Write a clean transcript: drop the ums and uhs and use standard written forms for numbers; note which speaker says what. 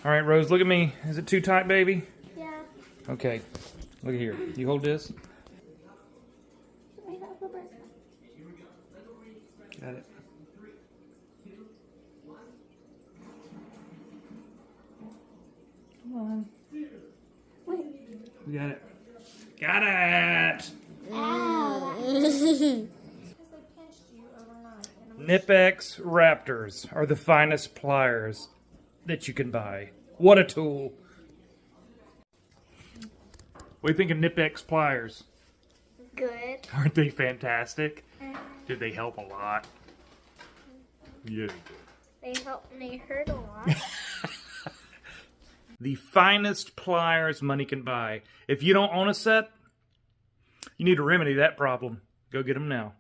Speaker 1: All right, Rose, look at me. Is it too tight, baby?
Speaker 2: Yeah.
Speaker 1: Okay. Look at here. You hold this. Got it. Come on.
Speaker 2: Wait.
Speaker 1: We got it. Got it! Knipex Raptors are the finest pliers that you can buy. What a tool. What do you think of Knipex pliers?
Speaker 2: Good.
Speaker 1: Aren't they fantastic? Did they help a lot? Yeah.
Speaker 2: They help me hurt a lot.
Speaker 1: The finest pliers money can buy. If you don't own a set, you need to remedy that problem. Go get them now.